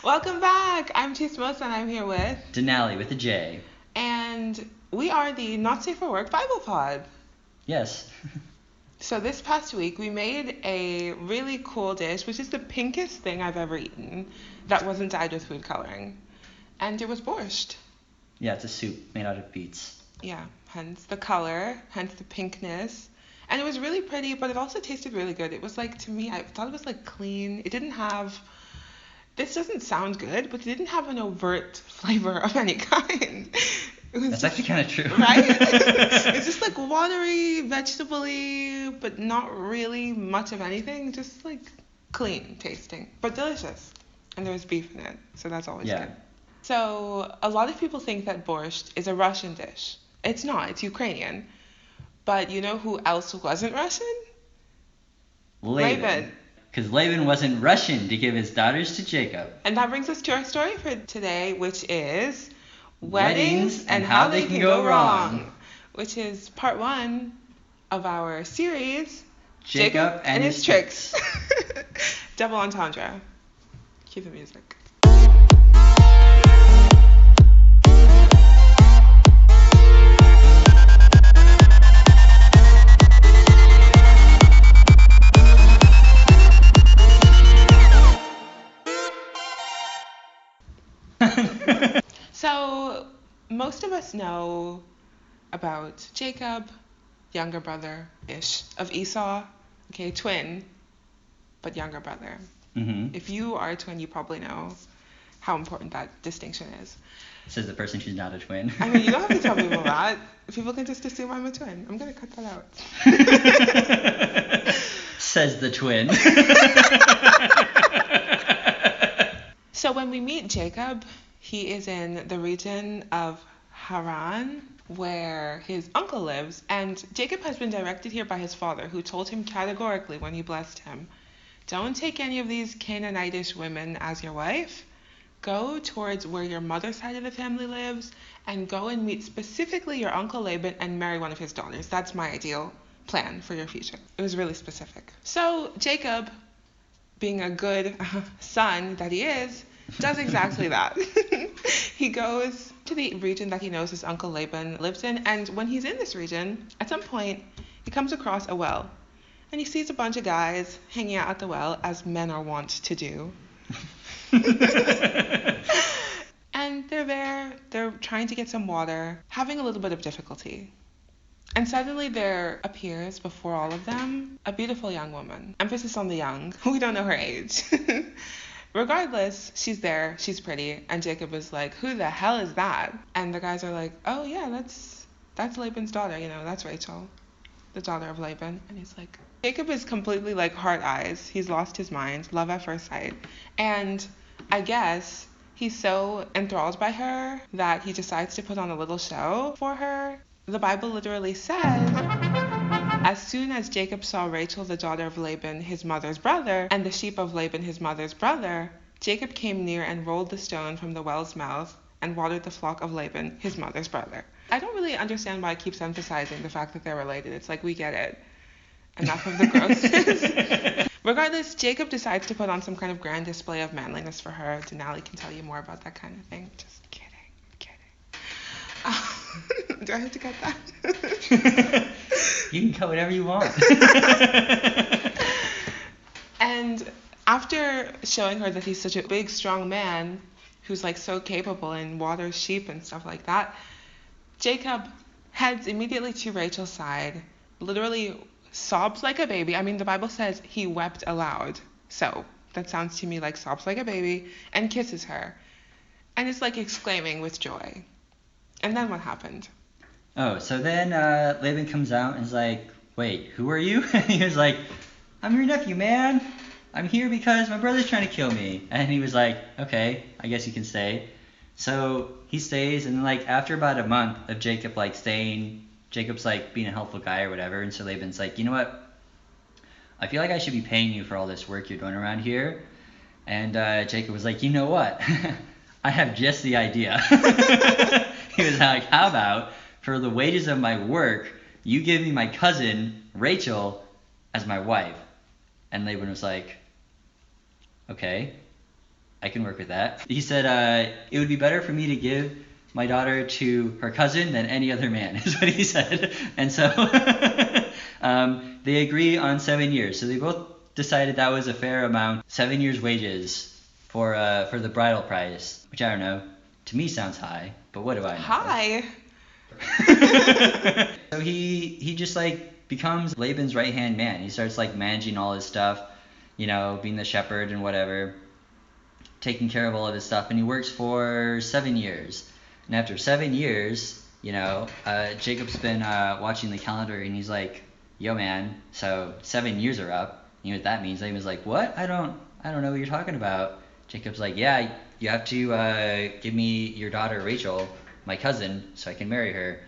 Welcome back. I'm Chismosa and I'm here with Denali with a J. And we are the Not Safe for Work Bible Pod. Yes. So this past week we made a really cool dish, which is the pinkest thing I've ever eaten that wasn't dyed with food coloring. And it was borscht. Yeah, it's a soup made out of beets. Yeah, hence the color, hence the pinkness. And it was really pretty, but it also tasted really good. It was like, to me, I thought it was like clean. It didn't have... This doesn't sound good, but it didn't have an overt flavor of any kind. That's actually kind of true. Right? It's just like watery, vegetable-y, but not really much of anything. Just like clean tasting, but delicious. And there was beef in it, so that's always good. So a lot of people think that borscht is a Russian dish. It's not. It's Ukrainian. But you know who else wasn't Russian? Laban. Because Laban wasn't Russian to give his daughters to Jacob. And that brings us to our story for today, which is Weddings and how they can go wrong. Which is part 1 of our series, Jacob and his tricks. Double entendre. Cue the music. So, most of us know about Jacob, younger brother-ish of Esau. Okay, twin, but younger brother. Mm-hmm. If you are a twin, you probably know how important that distinction is. Says the person who's not a twin. I mean, you don't have to tell people that. People can just assume I'm a twin. I'm going to cut that out. Says the twin. So when we meet Jacob, he is in the region of Haran, where his uncle lives, and Jacob has been directed here by his father, who told him categorically when he blessed him, don't take any of these Canaanitish women as your wife. Go towards where your mother's side of the family lives, and go and meet specifically your uncle Laban and marry one of his daughters. That's my ideal plan for your future. It was really specific. So Jacob, being a good son that he is, does exactly that. He goes to the region that he knows his uncle Laban lives in, and when he's in this region, at some point, he comes across a well, and he sees a bunch of guys hanging out at the well, as men are wont to do. And they're there, they're trying to get some water, having a little bit of difficulty. And suddenly there appears before all of them a beautiful young woman. Emphasis on the young. We don't know her age. Regardless, she's there, she's pretty, and Jacob is like, who the hell is that? And the guys are like, oh yeah, that's Laban's daughter, that's Rachel, the daughter of Laban. And he's like, Jacob is completely like heart eyes. He's lost his mind, love at first sight. And I guess he's so enthralled by her that he decides to put on a little show for her. The Bible literally says, as soon as Jacob saw Rachel, the daughter of Laban, his mother's brother, and the sheep of Laban, his mother's brother, Jacob came near and rolled the stone from the well's mouth and watered the flock of Laban, his mother's brother. I don't really understand why it keeps emphasizing the fact that they're related. It's like, we get it. Enough of the grossness. Regardless, Jacob decides to put on some kind of grand display of manliness for her. Denali can tell you more about that kind of thing. Just kidding. Do I have to cut that? You can cut whatever you want. And after showing her that he's such a big, strong man who's like so capable and waters sheep and stuff like that, Jacob heads immediately to Rachel's side, literally sobs like a baby. I mean, the Bible says he wept aloud. So that sounds to me like sobs like a baby, and kisses her. And is like exclaiming with joy. And then what happened? Oh, so then Laban comes out and is like, wait, who are you? And he was like, I'm your nephew, man. I'm here because my brother's trying to kill me. And he was like, okay, I guess you can stay. So he stays, and like after about a month of Jacob like staying, Jacob's like being a helpful guy or whatever, and so Laban's like, you know what? I feel like I should be paying you for all this work you're doing around here. And Jacob was like, you know what? I have just the idea. He was like, how about for the wages of my work, you give me my cousin, Rachel, as my wife? And Laban was like, okay, I can work with that. He said, it would be better for me to give my daughter to her cousin than any other man, is what he said. And so they agree on 7 years. So they both decided that was a fair amount. 7 years' wages for the bridal price, which I don't know. To me sounds high, but what do I know? Hi. So he just like becomes Laban's right-hand man. He starts like managing all his stuff, you know, being the shepherd and whatever, taking care of all of his stuff. And he works for 7 years. And after 7 years, you know, Jacob's been watching the calendar, and he's like, yo man, so 7 years are up. You know what that means? Laban's like, what? I don't know what you're talking about. Jacob's like, yeah, you have to give me your daughter Rachel, my cousin, so I can marry her.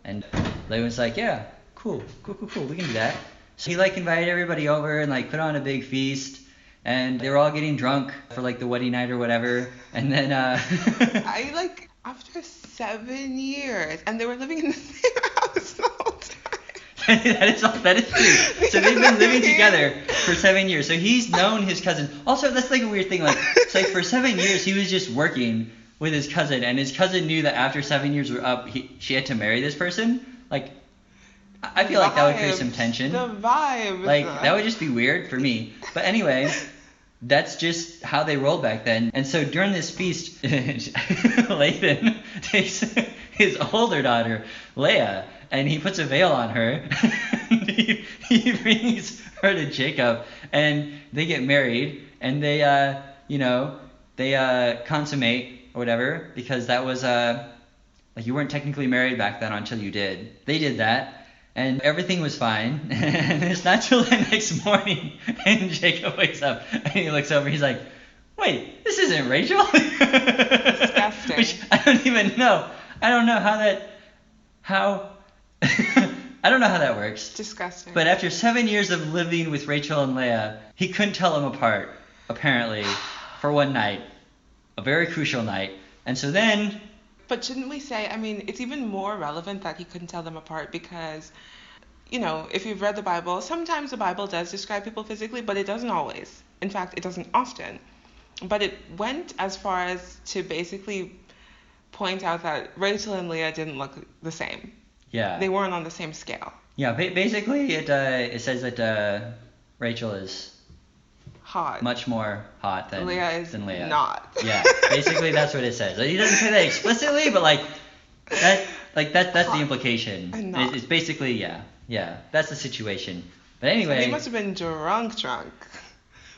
And Laban's like, yeah, cool, we can do that. So he like invited everybody over and like put on a big feast, and they were all getting drunk for like the wedding night or whatever. And then I like after 7 years, and they were living in the same house the whole time. that is true. So they've been living together for 7 years. So he's known his cousin. Also, that's like a weird thing. Like, it's like for 7 years he was just working with his cousin, and his cousin knew that after 7 years were up, she had to marry this person. Like, I feel like that would create some tension. The vibes. Like, that would just be weird for me. But anyway, that's just how they rolled back then. And so during this feast, Laban takes his older daughter, Leah, and he puts a veil on her. he brings her to Jacob, and they get married, and they, consummate or whatever, because that was, like, you weren't technically married back then until you did. They did that, and everything was fine. And it's not till the next morning, and Jacob wakes up, and he looks over, he's like, wait, this isn't Rachel? Disgusting. Which I don't even know. I don't know how I don't know how that works. Disgusting. But after 7 years of living with Rachel and Leah, he couldn't tell them apart, apparently, for one night. A very crucial night. And so then... But shouldn't we say, I mean, it's even more relevant that he couldn't tell them apart because, you know, if you've read the Bible, sometimes the Bible does describe people physically, but it doesn't always. In fact, it doesn't often. But it went as far as to basically point out that Rachel and Leah didn't look the same. Yeah. They weren't on the same scale. Yeah, basically it says that Rachel is Hot. much more hot than Leah is Leah. not. Yeah, basically that's what it says. He doesn't say that explicitly, but that's the implication. And not. It's basically yeah, that's the situation. But anyway, So he must have been drunk.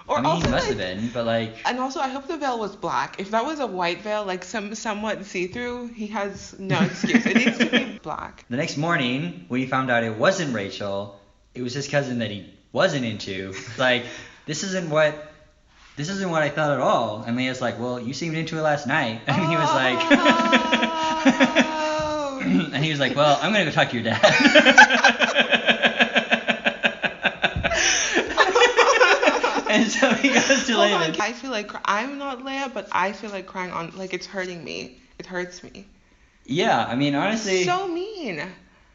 Or I mean, also, he must like, have been, but like... And also, I hope the veil was black. If that was a white veil, like somewhat see-through, he has no excuse. It needs to be black. The next morning, when he found out it wasn't Rachel, it was his cousin that he wasn't into. Like, this isn't what I thought at all. And Leah's like, well, you seemed into it last night. And he was like... and he was like, well, I'm going to go talk to your dad. And so he goes to Laban. I feel like I'm not Leah, but I feel like crying on, like it's hurting me. It hurts me. Yeah, I mean, honestly. So mean.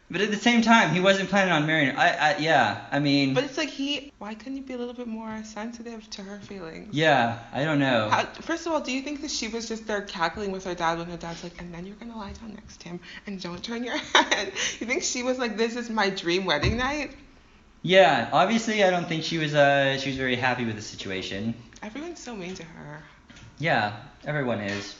But at the same time, he wasn't planning on marrying her. I mean. But it's like why couldn't he be a little bit more sensitive to her feelings? Yeah, I don't know. First of all, do you think that she was just there cackling with her dad when her dad's like, and then you're gonna lie down next to him and don't turn your head? You think she was like, this is my dream wedding night? Yeah, obviously I don't think she was very happy with the situation. Everyone's so mean to her. Yeah, everyone is.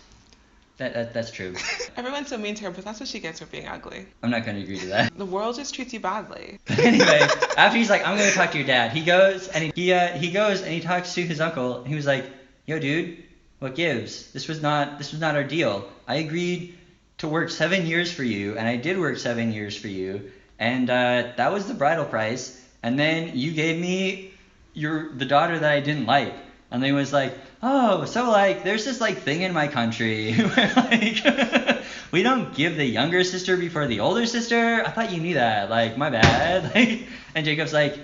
That's true. Everyone's so mean to her, but that's what she gets for being ugly. I'm not going to agree to that. The world just treats you badly. Anyway, after he's like, I'm going to talk to your dad, he goes and he talks to his uncle, and he was like, yo dude, what gives? This was not our deal. I agreed to work 7 years for you, and I did work 7 years for you, and that was the bridal price. And then you gave me the daughter that I didn't like. And then he was like, oh, so like there's this like thing in my country where like we don't give the younger sister before the older sister. I thought you knew that. Like, my bad. Like, and Jacob's like,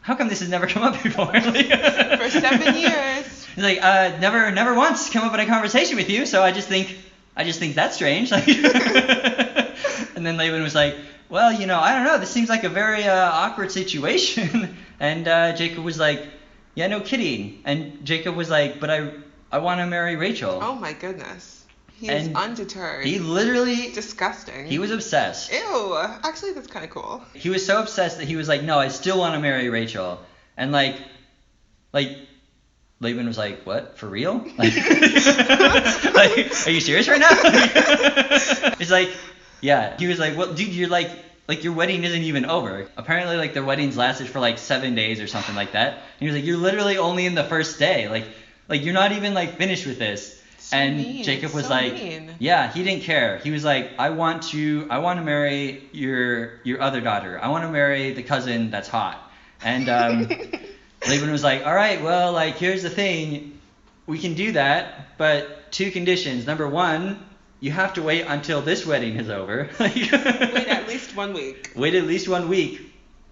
how come this has never come up before? Like, for 7 years. He's like, never once come up in a conversation with you. So I just think that's strange. Like, and then Laban was like, well, I don't know. This seems like a very awkward situation. And Jacob was like, yeah, no kidding. And Jacob was like, but I want to marry Rachel. Oh my goodness. He is undeterred. He literally... Disgusting. He was obsessed. Ew. Actually, that's kind of cool. He was so obsessed that he was like, no, I still want to marry Rachel. And like, Laban was like, what? For real? Like, are you serious right now? It's like, yeah. He was like, well, dude, you're like your wedding isn't even over. Apparently, like, their weddings lasted for like 7 days or something like that. And he was like, you're literally only in the first day. Like you're not even like finished with this. So and mean. Jacob was So like, mean. yeah, he didn't care. He was like, I want to marry your other daughter. I want to marry the cousin that's hot. And Laban was like, all right, well, like, here's the thing. We can do that, but 2 conditions. Number 1, you have to wait until this wedding is over. Wait at least 1 week. Wait at least 1 week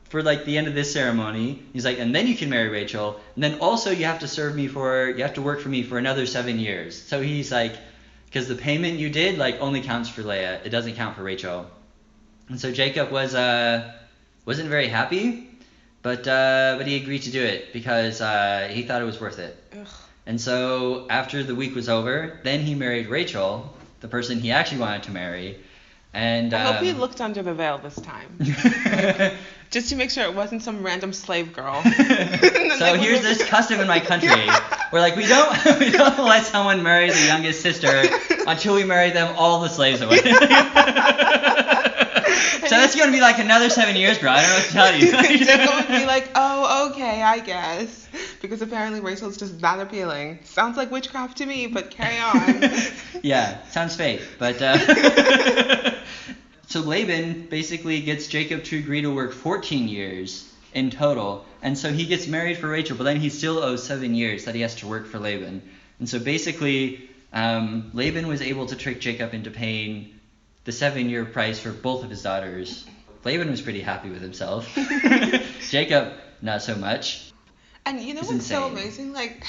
for, like, the end of this ceremony. He's like, and then you can marry Rachel. And then also you have to work for me for another 7 years. So he's like, because the payment you did, like, only counts for Leah. It doesn't count for Rachel. And so Jacob wasn't very happy. But he agreed to do it because he thought it was worth it. Ugh. And so after the week was over, then he married Rachel, the person he actually wanted to marry. And I hope he looked under the veil this time. Just to make sure it wasn't some random slave girl. So here's this custom in my country where, like, we don't let someone marry the youngest sister until we marry them all the slaves away. So that's going to be like another 7 years, bro. I don't know what to tell you. They're going to be like, oh, okay, I guess. Because apparently Rachel's just that appealing. Sounds like witchcraft to me, but carry on. Yeah, sounds fake. But so Laban basically gets Jacob to agree to work 14 years in total. And so he gets married for Rachel, but then he still owes 7 years that he has to work for Laban. And so basically, Laban was able to trick Jacob into paying the 7-year price for both of his daughters. Laban was pretty happy with himself. Jacob, not so much. And you know It's what's so insane. amazing? Like,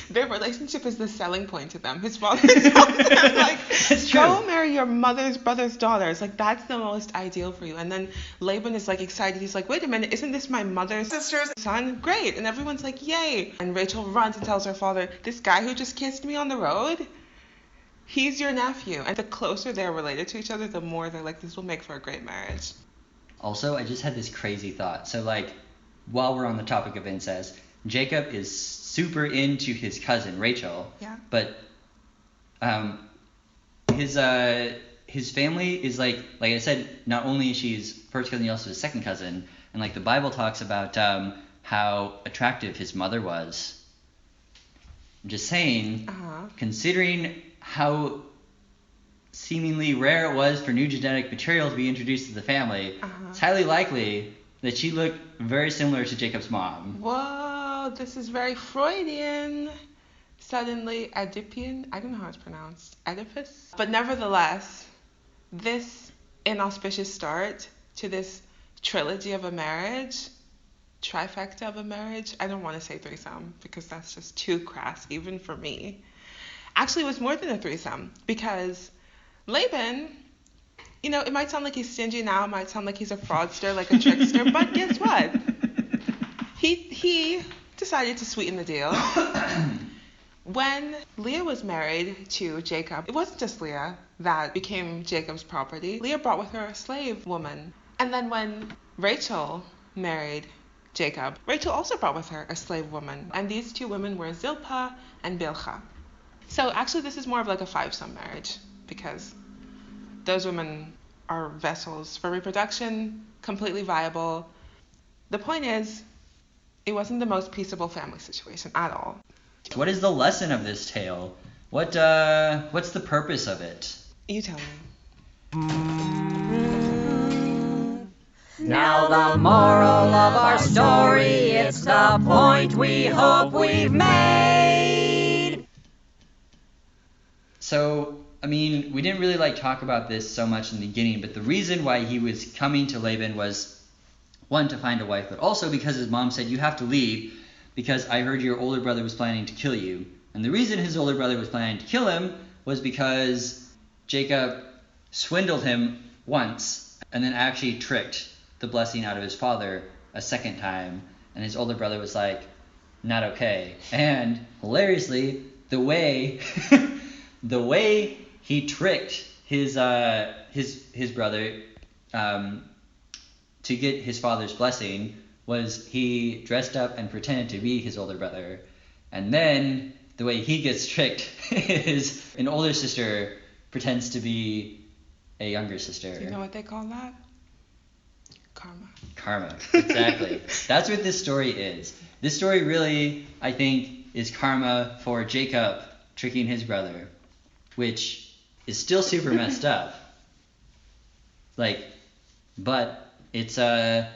their relationship is the selling point to them. His father's like, It's true. go marry your mother's brother's daughters. Like, that's the most ideal for you. And then Laban is like excited. He's like, wait a minute, isn't this my mother's sister's son? Great. And everyone's like, yay. And Rachel runs and tells her father, this guy who just kissed me on the road, he's your nephew. And the closer they're related to each other, the more they're like, this will make for a great marriage. Also, I just had this crazy thought. So, like, while we're on the topic of incest, Jacob is super into his cousin, Rachel. Yeah. But his family is like I said, not only is she his first cousin, he also his second cousin. And, like, the Bible talks about how attractive his mother was. I'm just saying, considering how seemingly rare it was for new genetic material to be introduced to the family, it's highly likely that she looked very similar to Jacob's mom. Whoa, this is very Freudian. Suddenly Oedipian, I don't know how it's pronounced, Oedipus. But nevertheless, this inauspicious start to this trilogy of a marriage, trifecta of a marriage, I don't want to say threesome because that's just too crass, even for me. Actually, it was more than a threesome because Laban, you know, it might sound like he's stingy now, it might sound like he's a fraudster, like a trickster, but guess what? He decided to sweeten the deal. When Leah was married to Jacob, it wasn't just Leah that became Jacob's property. Leah brought with her a slave woman. And then when Rachel married Jacob, Rachel also brought with her a slave woman. And these 2 women were Zilpah and Bilhah. So actually this is more of like a 5-some marriage because those women are vessels for reproduction, completely viable. The point is, it wasn't the most peaceable family situation at all. What is the lesson of this tale? What's the purpose of it? You tell me. Now the moral of our story, it's the point we hope we've made. So, I mean, we didn't really talk about this so much in the beginning, but the reason why he was coming to Laban was, 1, to find a wife, but also because his mom said, you have to leave because I heard your older brother was planning to kill you. And the reason his older brother was planning to kill him was because Jacob swindled him once and then actually tricked the blessing out of his father a second time. And his older brother was like, not okay. And hilariously, the way the way he tricked his brother to get his father's blessing was he dressed up and pretended to be his older brother, and then the way he gets tricked is an older sister pretends to be a younger sister. You know what they call that? Karma. Karma, exactly. That's what this story is. This story really, I think, is karma for Jacob tricking his brother, which is still super messed up. Like, but it's I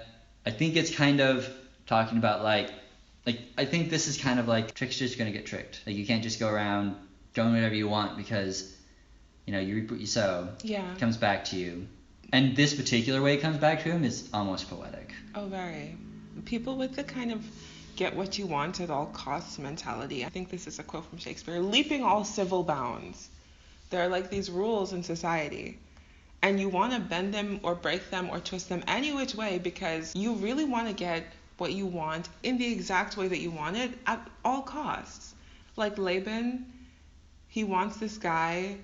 think it's kind of talking about like I think this is kind of like trickster's gonna get tricked. Like you can't just go around doing whatever you want because you reap what you sow. Yeah. It comes back to you. And this particular way it comes back to him is almost poetic. Oh, very. People with the kind of get what you want at all costs mentality. I think this is a quote from Shakespeare. Leaping all civil bounds. There are like these rules in society. And you want to bend them or break them or twist them any which way because you really want to get what you want in the exact way that you want it at all costs. Like Laban, he wants this guy.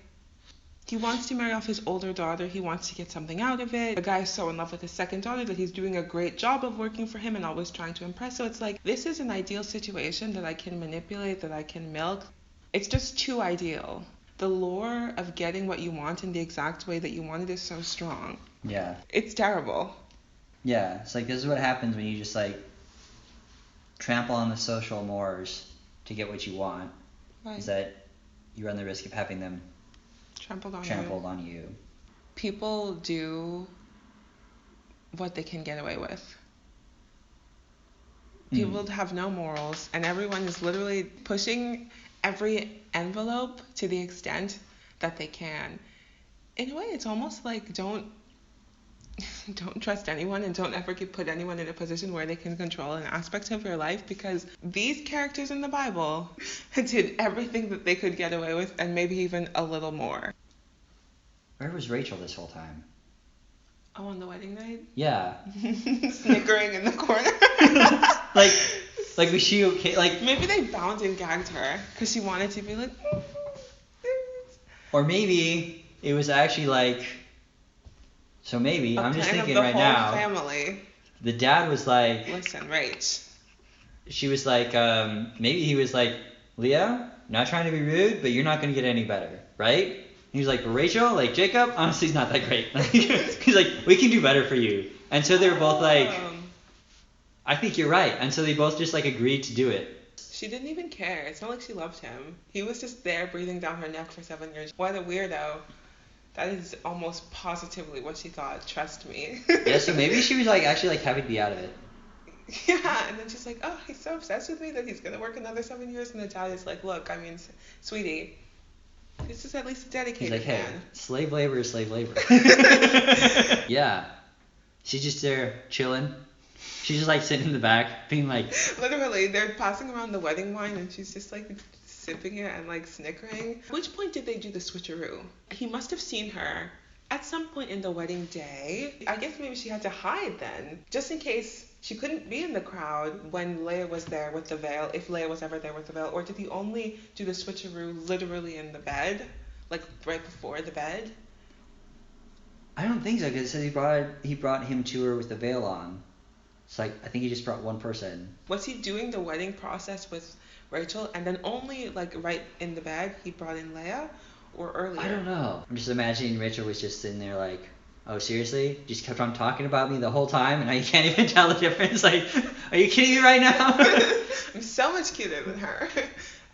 He wants to marry off his older daughter. He wants to get something out of it. The guy's so in love with his second daughter that he's doing a great job of working for him and always trying to impress. So it's like, this is an ideal situation that I can manipulate, that I can milk. It's just too ideal. The lure of getting what you want in the exact way that you want it is so strong. Yeah. It's terrible. Yeah, it's like this is what happens when you just like trample on the social mores to get what you want. Right. Is that you run the risk of having them Trampled on you. People do what they can get away with. People have no morals, and everyone is literally pushing every envelope to the extent that they can. In a way, it's almost like don't trust anyone and don't ever put anyone in a position where they can control an aspect of your life, because these characters in the Bible did everything that they could get away with and maybe even a little more. Where was Rachel this whole time? Oh, on the wedding night? Yeah. Snickering in the corner. like was she okay? Like maybe they bound and gagged her because she wanted to be like. Or maybe it was actually like. So maybe I'm just thinking right now. Family. The dad was like. Listen, Rach. She was like, maybe he was like, Leah, not trying to be rude, but you're not gonna get any better, right? He was like, but Rachel, like Jacob, honestly, he's not that great. He's like, we can do better for you. And so they were both like, I think you're right. And so they both just like agreed to do it. She didn't even care. It's not like she loved him. He was just there breathing down her neck for 7 years. What a weirdo. That is almost positively what she thought. Trust me. Yeah, so maybe she was like actually like happy to be out of it. Yeah, and then she's like, oh, he's so obsessed with me that he's going to work another 7 years. And the dad is like, look, I mean, sweetie, this is at least a dedicated man. He's like, hey, man. Slave labor is slave labor. Yeah. She's just there chilling. She's just like sitting in the back being like. Literally, they're passing around the wedding wine and she's just like sipping it and like snickering. At which point did they do the switcheroo? He must have seen her at some point in the wedding day. I guess maybe she had to hide then, just in case she couldn't be in the crowd when Leah was there with the veil, if Leah was ever there with the veil. Or did he only do the switcheroo literally in the bed, like right before the bed? I don't think so, because it says he brought him to her with the veil on. It's like, I think he just brought one person. Was he doing the wedding process with Rachel and then only like right in the bed he brought in Leah, or earlier? I don't know. I'm just imagining Rachel was just sitting there like, oh, seriously? You just kept on talking about me the whole time and now you can't even tell the difference? Like, are you kidding me right now? I'm so much cuter than her.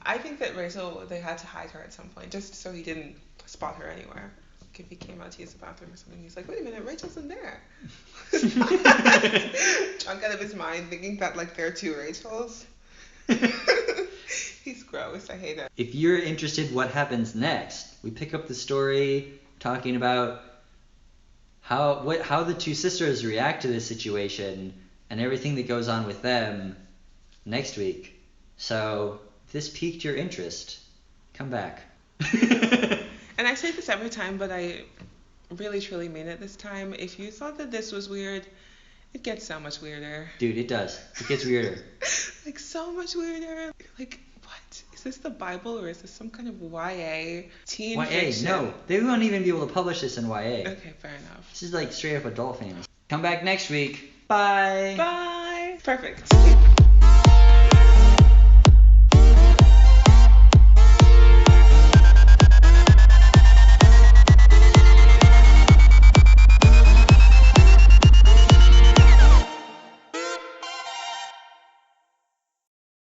I think that Rachel, they had to hide her at some point just so he didn't spot her anywhere. Like if he came out to use the bathroom or something, he's like, wait a minute, Rachel's in there. Drunk out of his mind thinking that like there are two Rachels. He's gross. I hate it. If you're interested what happens next, we pick up the story talking about how the two sisters react to this situation and everything that goes on with them next week. So if this piqued your interest, come back. And I say this every time, but I really truly mean it this time. If you thought that this was weird, it gets so much weirder. Dude, it does. It gets weirder. Like so much weirder. Like, what is Is this the Bible or is this some kind of YA teen YA, fiction? no. They won't even be able to publish this in YA. Okay, fair enough. This is like straight up adult fantasy. Come back next week. Bye. Bye. Perfect.